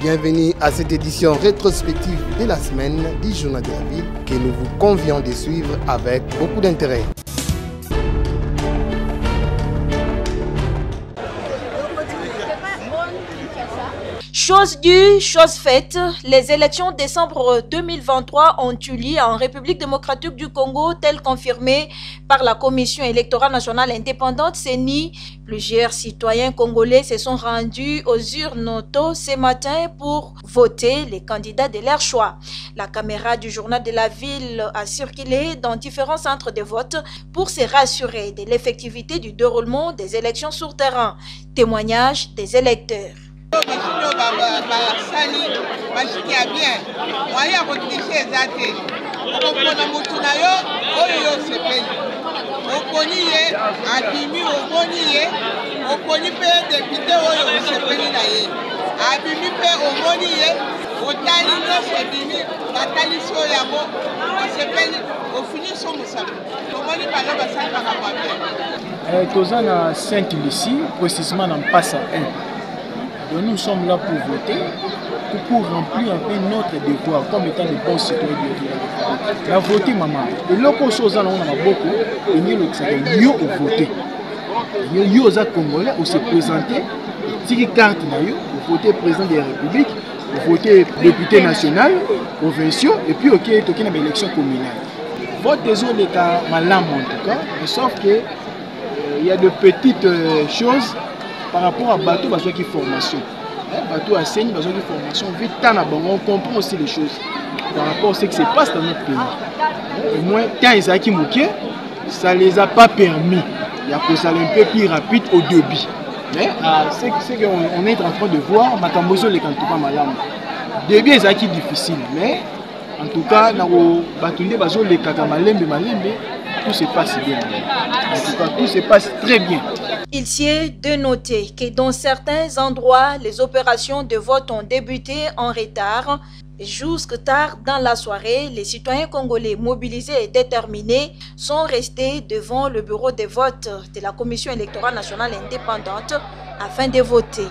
Bienvenue à cette édition rétrospective de la semaine du Journal de la Ville que nous vous convions de suivre avec beaucoup d'intérêt. Chose due, chose faite, les élections de décembre 2023 ont eu lieu en République démocratique du Congo, tel confirmé par la Commission électorale nationale indépendante CENI. Plusieurs citoyens congolais se sont rendus aux urnes tôt ce matin pour voter les candidats de leur choix. La caméra du Journal de la Ville a circulé dans différents centres de vote pour se rassurer de l'effectivité du déroulement des élections sur terrain. Témoignage des électeurs. Tozana Sainte-Lucie, précisément dans Passa 1. Donc nous sommes là pour voter, pour remplir un peu notre devoir comme étant des bons citoyens de la voter, maman. Et là, pour chose, on a beaucoup, et nous avons voté. Nous avons Congolais, on s'est présenté, si carte pour voter président de la République, pour voter député national, provinciaux, et puis ok, il y a une élection communale. Vote désolé, malam en tout cas, sauf que il y a de petites choses. Par rapport à bateau, il y a une formation. Bateau à Seigne, il y a une formation. Vite, on comprend aussi les choses par rapport à ce qui se passe dans notre pays. Au moins, quand ils ont qui ça ne les a pas permis. Il y a que ça un peu plus rapide au début. Mais c'est qu'on est en train de voir, Makambozo les Kantuka Malam. Début, c'est difficile. Mais en tout cas, tout se passe bien. En tout cas, tout se passe très bien. Il s'est de noter que dans certains endroits, les opérations de vote ont débuté en retard. Jusque tard dans la soirée, les citoyens congolais mobilisés et déterminés sont restés devant le bureau de vote de la Commission électorale nationale indépendante afin de voter.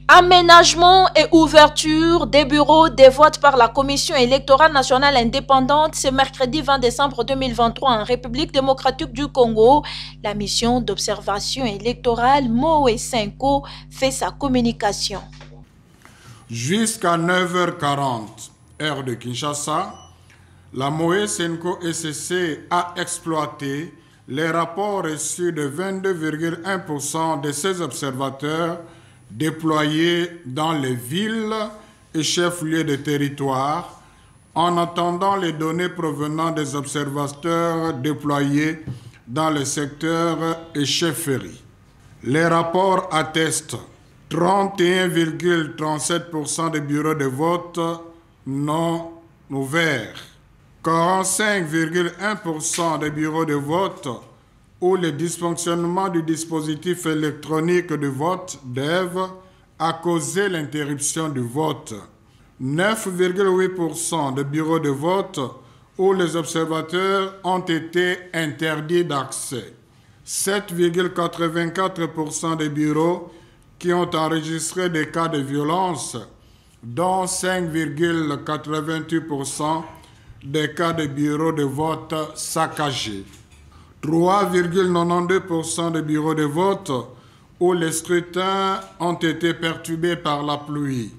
Aménagement et ouverture des bureaux de vote par la Commission électorale nationale indépendante ce mercredi 20 décembre 2023 en République démocratique du Congo. La mission d'observation électorale MOE 5O fait sa communication. Jusqu'à 9h40, heure de Kinshasa, la MOE 5O SCC a exploité les rapports reçus de 22,1% de ses observateurs déployés dans les villes et chefs-lieux de territoire, en attendant les données provenant des observateurs déployés dans les secteurs et chefferies. Les rapports attestent 31,37% des bureaux de vote non ouverts, 45,1% des bureaux de vote où le dysfonctionnement du dispositif électronique de vote DEV a causé l'interruption du vote. 9,8% des bureaux de vote où les observateurs ont été interdits d'accès. 7,84% des bureaux qui ont enregistré des cas de violence, dont 5,88% des cas de bureaux de vote saccagés. 3,92% des bureaux de vote où les scrutins ont été perturbés par la pluie.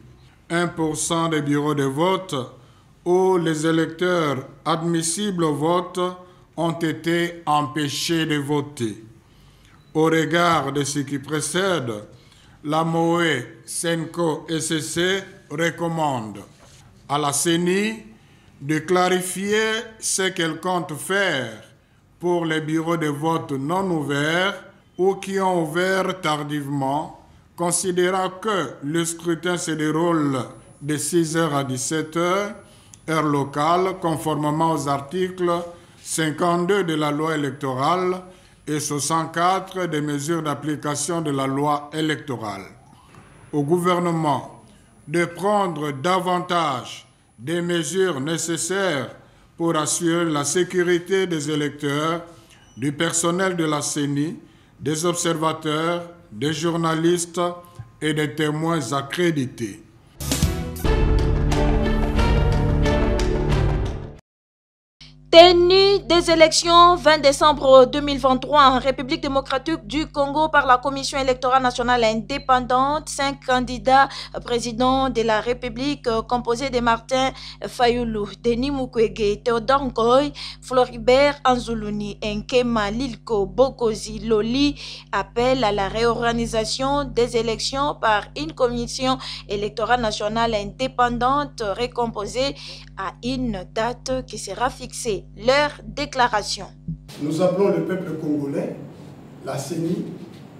1% des bureaux de vote où les électeurs admissibles au vote ont été empêchés de voter. Au regard de ce qui précède, la MOE 5O SCC recommande à la CENI de clarifier ce qu'elle compte faire pour les bureaux de vote non ouverts ou qui ont ouvert tardivement, considérant que le scrutin se déroule de 6h à 17h, heure locale, conformément aux articles 52 de la loi électorale et 64 des mesures d'application de la loi électorale. Au gouvernement de prendre davantage des mesures nécessaires pour assurer la sécurité des électeurs du personnel de la CENI, des observateurs, des journalistes et des témoins accrédités. Tenue des élections 20 décembre 2023 en République démocratique du Congo par la Commission électorale nationale indépendante, 5 candidats présidents de la République composés de Martin Fayoulou, Denis Mukwege, Théodore Ngoy, Floribert Anzoulouni, Nkema Lilko Bokozi Loli appellent à la réorganisation des élections par une commission électorale nationale indépendante recomposée à une date qui sera fixée. Leur déclaration. Nous appelons le peuple congolais, la CENI,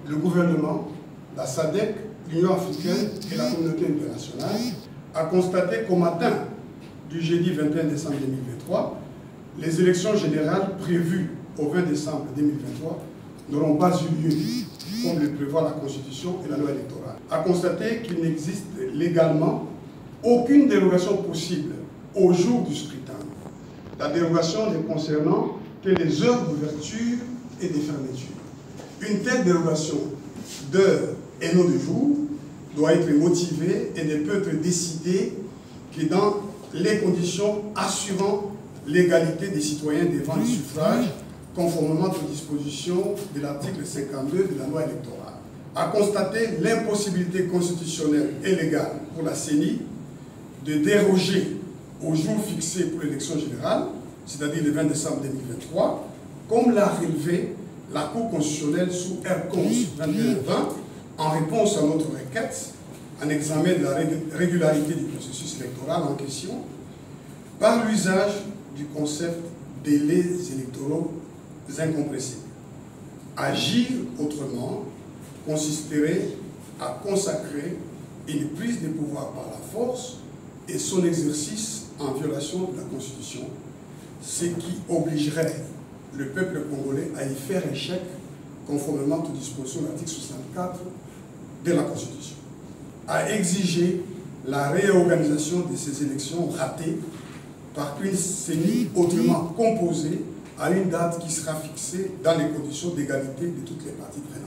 le gouvernement, la SADC, l'Union africaine et la communauté internationale à constater qu'au matin du jeudi 21 décembre 2023, les élections générales prévues au 20 décembre 2023 n'auront pas eu lieu, comme le prévoit la Constitution et la loi électorale. À constater qu'il n'existe légalement aucune dérogation possible au jour du scrutin. La dérogation ne concernant que les heures d'ouverture et de fermeture. Une telle dérogation d'heure et non de jour doit être motivée et ne peut être décidée que dans les conditions assurant l'égalité des citoyens devant le suffrage, conformément aux dispositions de l'article 52 de la loi électorale. À constater l'impossibilité constitutionnelle et légale pour la CENI de déroger au jour fixé pour l'élection générale, c'est-à-dire le 20 décembre 2023, comme l'a relevé la Cour constitutionnelle sous R11 2120 en réponse à notre requête, en examen de la régularité du processus électoral en question, par l'usage du concept délais électoraux incompressibles. Agir autrement consisterait à consacrer une prise de pouvoir par la force et son exercice en violation de la Constitution, ce qui obligerait le peuple congolais à y faire échec conformément aux dispositions de l'article 64 de la Constitution, à exiger la réorganisation de ces élections ratées par une CENI autrement composée à une date qui sera fixée dans les conditions d'égalité de toutes les parties prenantes.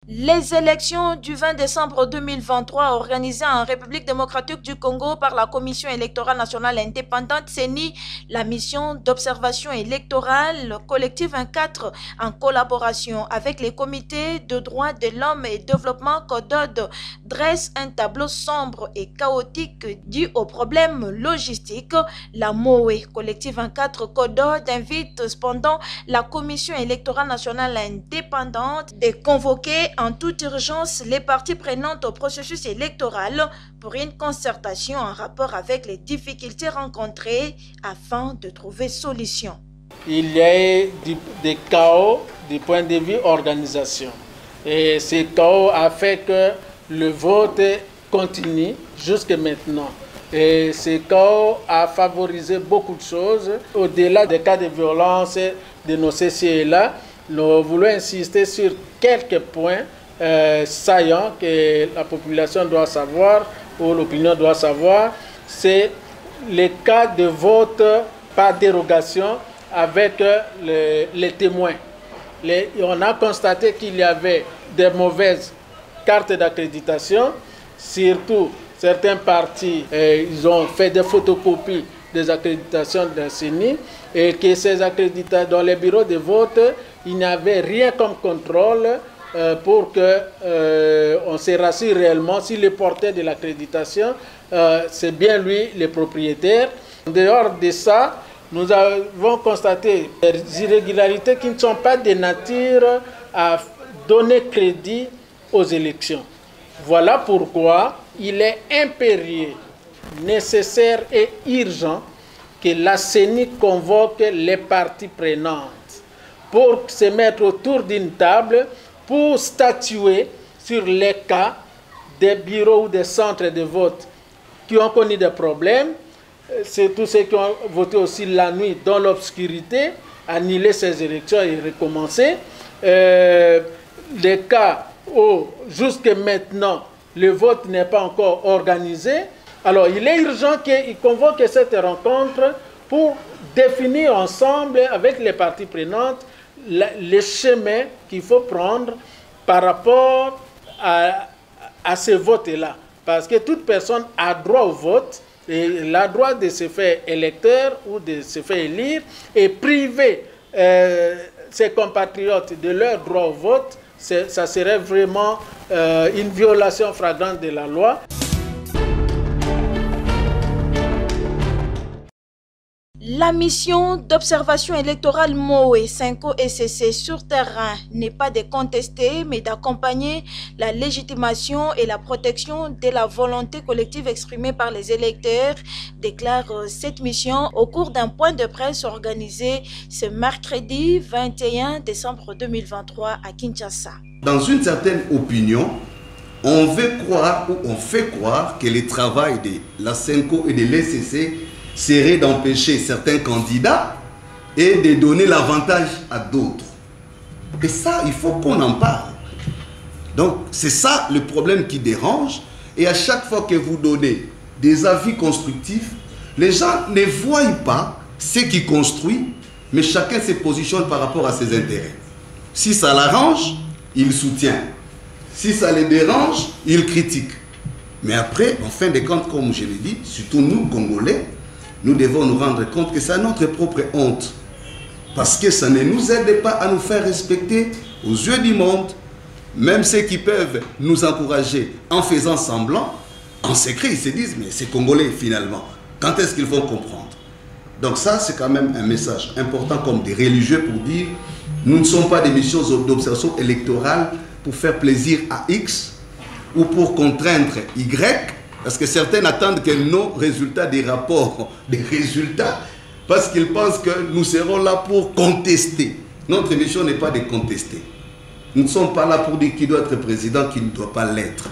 Les élections du 20 décembre 2023 organisées en République démocratique du Congo par la Commission électorale nationale indépendante CENI, la mission d'observation électorale collective 24 en collaboration avec les comités de droits de l'homme et développement CODOD dresse un tableau sombre et chaotique dû aux problèmes logistiques. La MOE collective 24 CODOD invite cependant la Commission électorale nationale indépendante de convoquer en toute urgence les parties prenantes au processus électoral pour une concertation en rapport avec les difficultés rencontrées afin de trouver solution. Il y a eu des chaos du point de vue organisation. Et ce chaos a fait que le vote continue jusque maintenant. Et ce chaos a favorisé beaucoup de choses. Au-delà des cas de violence de nos CCE-là, nous voulons insister sur quelques points saillants que la population doit savoir ou l'opinion doit savoir. C'est les cas de vote par dérogation avec les témoins. On a constaté qu'il y avait des mauvaises cartes d'accréditation, surtout certains partis, ils ont fait des photocopies des accréditations de la CENI et que ces accréditations dans les bureaux de vote, il n'y avait rien comme contrôle pour qu'on se rassure réellement si le porteur de l'accréditation, c'est bien lui le propriétaire. En dehors de ça, nous avons constaté des irrégularités qui ne sont pas de nature à donner crédit aux élections. Voilà pourquoi il est impérieux, nécessaire et urgent que la CENI convoque les parties prenantes pour se mettre autour d'une table pour statuer sur les cas des bureaux ou des centres de vote qui ont connu des problèmes. C'est tous ceux qui ont voté aussi la nuit dans l'obscurité, annuler ces élections et recommencer. Les cas où jusque maintenant le vote n'est pas encore organisé Alors, il est urgent qu'il convoque cette rencontre pour définir ensemble avec les parties prenantes les chemins qu'il faut prendre par rapport à ce vote-là. Parce que toute personne a droit au vote, et elle a droit de se faire électeur ou de se faire élire, et priver ses compatriotes de leur droit au vote, ça serait vraiment une violation flagrante de la loi. La mission d'observation électorale MOE 5 ECC sur terrain n'est pas de contester, mais d'accompagner la légitimation et la protection de la volonté collective exprimée par les électeurs, déclare cette mission au cours d'un point de presse organisé ce mercredi 21 décembre 2023 à Kinshasa. Dans une certaine opinion, on veut croire ou on fait croire que le travail de la CENCO et de l'ECC serait d'empêcher certains candidats et de donner l'avantage à d'autres. Et ça, il faut qu'on en parle. Donc, c'est ça le problème qui dérange. Et à chaque fois que vous donnez des avis constructifs, les gens ne voient pas ce qui construit, mais chacun se positionne par rapport à ses intérêts. Si ça l'arrange, il soutient. Si ça les dérange, il critique. Mais après, en fin de compte, comme je l'ai dit, surtout nous, Congolais, nous devons nous rendre compte que c'est notre propre honte. Parce que ça ne nous aide pas à nous faire respecter aux yeux du monde. Même ceux qui peuvent nous encourager en faisant semblant, en secret, ils se disent, mais c'est Congolais finalement. Quand est-ce qu'ils vont comprendre? Donc ça, c'est quand même un message important comme des religieux pour dire, nous ne sommes pas des missions d'observation électorale pour faire plaisir à X ou pour contraindre Y. Parce que certains attendent que nos résultats des rapports, des résultats, parce qu'ils pensent que nous serons là pour contester. Notre mission n'est pas de contester. Nous ne sommes pas là pour dire qui doit être président, qui ne doit pas l'être.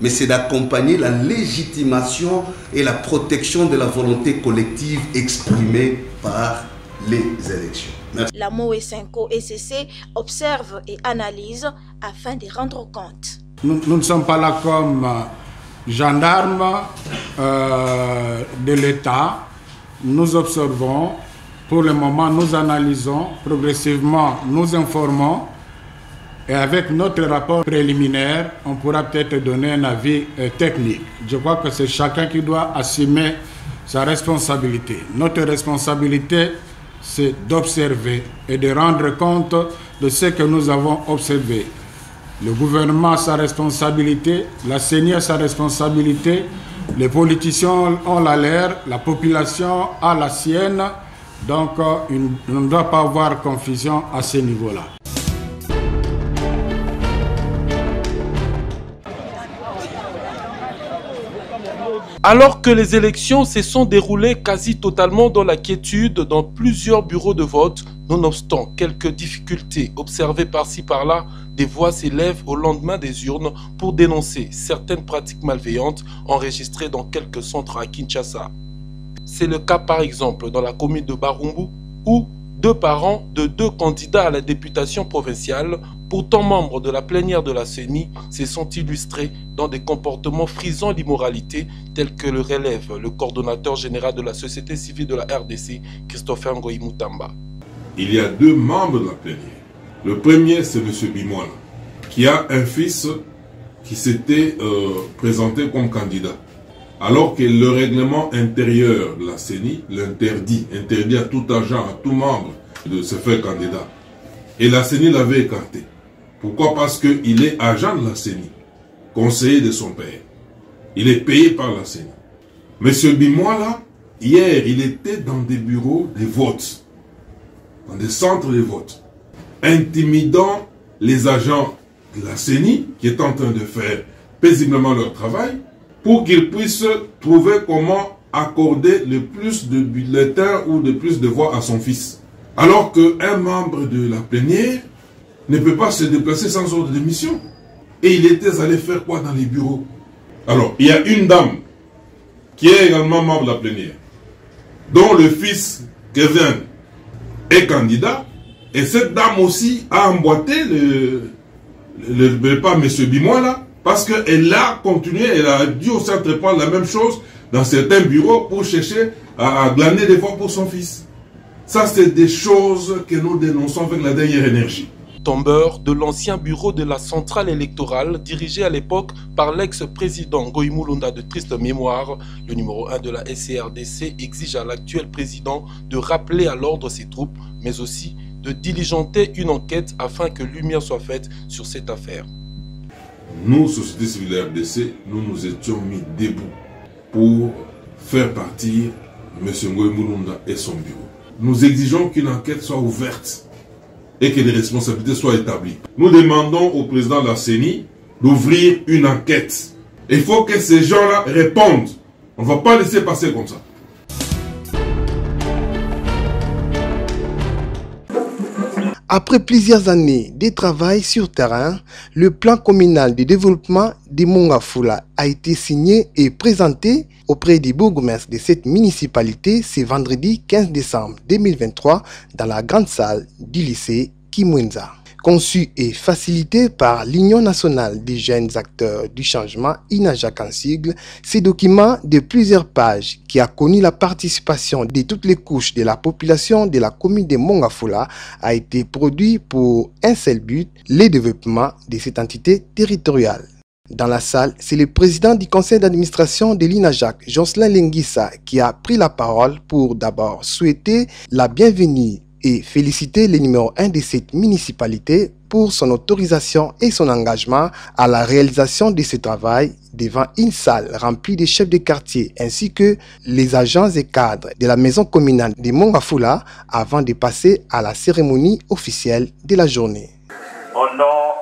Mais c'est d'accompagner la légitimation et la protection de la volonté collective exprimée par les élections. Merci. La MOE 5 ECC observe et analyse afin de rendre compte. Nous ne sommes pas là comme gendarmes de l'État. Nous observons, pour le moment nous analysons, progressivement nous informons, et avec notre rapport préliminaire, on pourra peut-être donner un avis technique. Je crois que c'est chacun qui doit assumer sa responsabilité. Notre responsabilité, c'est d'observer et de rendre compte de ce que nous avons observé. Le gouvernement a sa responsabilité, la CENI a sa responsabilité, les politiciens ont la leur, la population a la sienne. Donc, on ne doit pas avoir confusion à ce niveau-là. Alors que les élections se sont déroulées quasi totalement dans la quiétude dans plusieurs bureaux de vote, nonobstant quelques difficultés observées par-ci par-là, des voix s'élèvent au lendemain des urnes pour dénoncer certaines pratiques malveillantes enregistrées dans quelques centres à Kinshasa. C'est le cas par exemple dans la commune de Barumbu où 2 parents de 2 candidats à la députation provinciale, pourtant membres de la plénière de la CENI, se sont illustrés dans des comportements frisant l'immoralité tels que le relève le coordonnateur général de la société civile de la RDC, Christopher Ngoyi Mutamba. Il y a 2 membres de la plénière. Le premier, c'est M. Bimola, qui a un fils qui s'était présenté comme candidat. Alors que le règlement intérieur de la CENI l'interdit, interdit à tout agent, à tout membre de se faire candidat. Et la CENI l'avait écarté. Pourquoi? Parce qu'il est agent de la CENI, conseiller de son père. Il est payé par la CENI. Monsieur Bimola, hier, il était dans des bureaux de vote, dans des centres de vote, intimidant les agents de la CENI qui est en train de faire paisiblement leur travail, pour qu'ils puissent trouver comment accorder le plus de bulletins ou de plus de voix à son fils. Alors qu'un membre de la plénière ne peut pas se déplacer sans ordre de mission. Et il était allé faire quoi dans les bureaux? Alors, il y a une dame qui est également membre de la plénière, dont le fils Kevin est candidat, et cette dame aussi a emboîté pas M. Bimola, parce qu'elle a continué, elle a dit au centre prendre la même chose dans certains bureaux pour chercher à glaner des voix pour son fils. Ça, c'est des choses que nous dénonçons avec la dernière énergie. Tombeur de l'ancien bureau de la centrale électorale dirigé à l'époque par l'ex-président Ngoï Mulunda de triste mémoire, le numéro 1 de la SCRDC exige à l'actuel président de rappeler à l'ordre ses troupes, mais aussi de diligenter une enquête afin que lumière soit faite sur cette affaire. Nous, société civile RDC, nous nous étions mis debout pour faire partir M. Ngoï Mulunda et son bureau. Nous exigeons qu'une enquête soit ouverte et que les responsabilités soient établies. Nous demandons au président de la CENI d'ouvrir une enquête. Il faut que ces gens-là répondent. On ne va pas laisser passer comme ça. Après plusieurs années de travail sur terrain, le plan communal de développement de Mongafula a été signé et présenté auprès des bourgmestres de cette municipalité ce vendredi 15 décembre 2023 dans la grande salle du lycée Kimwenza. Conçu et facilité par l'Union nationale des jeunes acteurs du changement, INAJAC en sigle, ce document de plusieurs pages qui a connu la participation de toutes les couches de la population de la commune de Mongafula a été produit pour un seul but, le développement de cette entité territoriale. Dans la salle, c'est le président du conseil d'administration de l'INAJAC, Jocelyn Lenguissa, qui a pris la parole pour d'abord souhaiter la bienvenue et féliciter le numéro 1 de cette municipalité pour son autorisation et son engagement à la réalisation de ce travail devant une salle remplie de chefs de quartier ainsi que les agents et cadres de la maison communale de Mongafula avant de passer à la cérémonie officielle de la journée. Au nom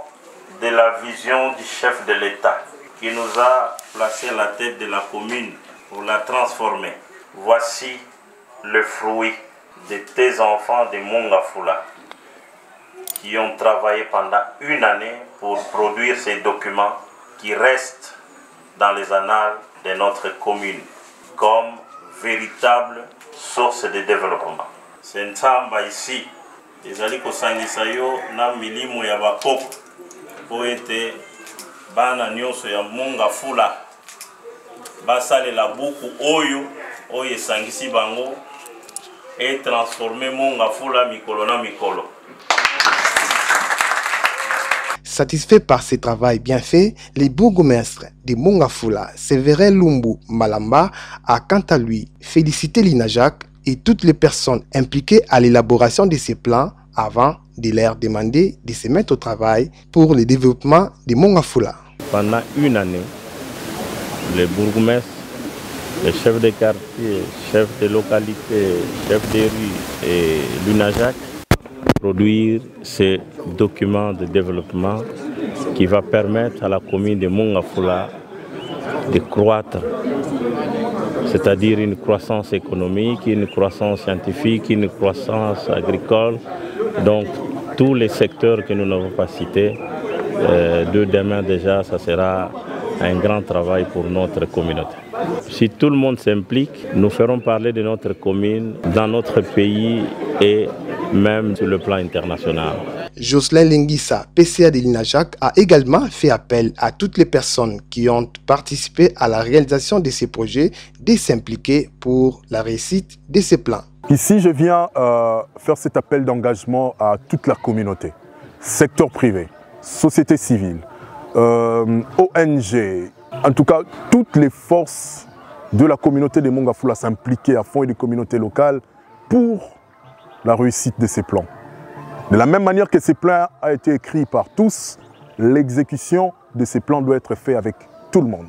de la vision du chef de l'État qui nous a placé à la tête de la commune pour la transformer, voici le fruit de tes enfants de Mongafula qui ont travaillé pendant une année pour produire ces documents qui restent dans les annales de notre commune comme véritable source de développement. C'est Nsamba ici, les aliko sangisayo na milimo ya bakoko po ete bana nyonso ya Mongafula basale la buku oyo sangisi bango et transformer Mongafula mikolo na mikolo. Satisfait par ce travail bien fait, le bourgmestre de Mongafula, Séverin Lumbu Malamba, a quant à lui félicité l'INAJAC et toutes les personnes impliquées à l'élaboration de ces plans avant de leur demander de se mettre au travail pour le développement de Mongafula. Pendant une année, les bourgmestres, les chefs de quartier, chefs de localité, chefs de rue et l'UNAJAC produire ces documents de développement qui va permettre à la commune de Mongafula de croître, c'est-à-dire une croissance économique, une croissance scientifique, une croissance agricole. Donc tous les secteurs que nous n'avons pas cités, de demain déjà, ça sera un grand travail pour notre communauté. Si tout le monde s'implique, nous ferons parler de notre commune dans notre pays et même sur le plan international. Jocelyn Lenguissa, PCA de l'INAJAC, a également fait appel à toutes les personnes qui ont participé à la réalisation de ces projets de s'impliquer pour la réussite de ces plans. Ici, je viens faire cet appel d'engagement à toute la communauté, secteur privé, société civile, ONG, en tout cas toutes les forces de la communauté de Mongafula s'impliquer à fond et des communautés locales pour la réussite de ces plans. De la même manière que ces plans ont été écrits par tous, l'exécution de ces plans doit être faite avec tout le monde.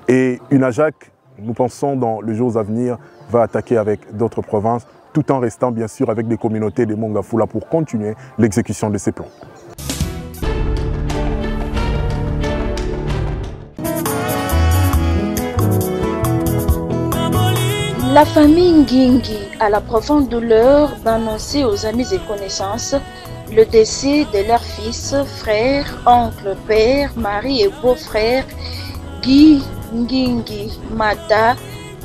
Et UNAJAC, nous pensons dans les jours à venir, va attaquer avec d'autres provinces, tout en restant bien sûr avec des communautés de Mongafula pour continuer l'exécution de ces plans. La famille Ngingi a la profonde douleur d'annoncer aux amis et connaissances le décès de leur fils, frère, oncle, père, mari et beau-frère Guy Ngingi Mata,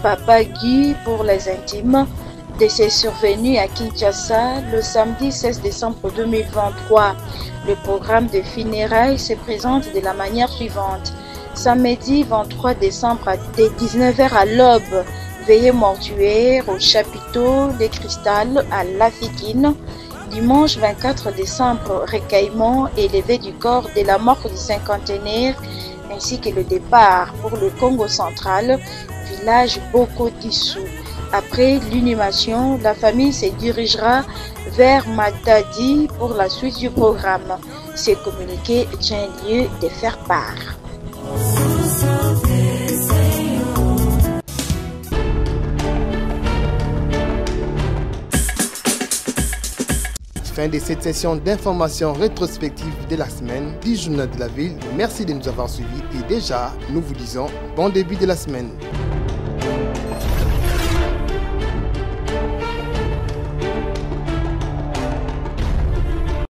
Papa Guy pour les intimes, décès survenu à Kinshasa le samedi 16 décembre 2023. Le programme de funérailles se présente de la manière suivante. Samedi 23 décembre dès 19h à l'aube, veillée mortuaire au chapiteau des Cristal à Lafiguine. Dimanche 24 décembre, recueillement et levée du corps de la mort du cinquantenaire ainsi que le départ pour le Congo central, village Boko Dissou. Après l'inhumation, la famille se dirigera vers Matadi pour la suite du programme. Ce communiqué tient lieu de faire part. Fin de cette session d'information rétrospective de la semaine du Journal de la Ville. Merci de nous avoir suivis et déjà, nous vous disons bon début de la semaine.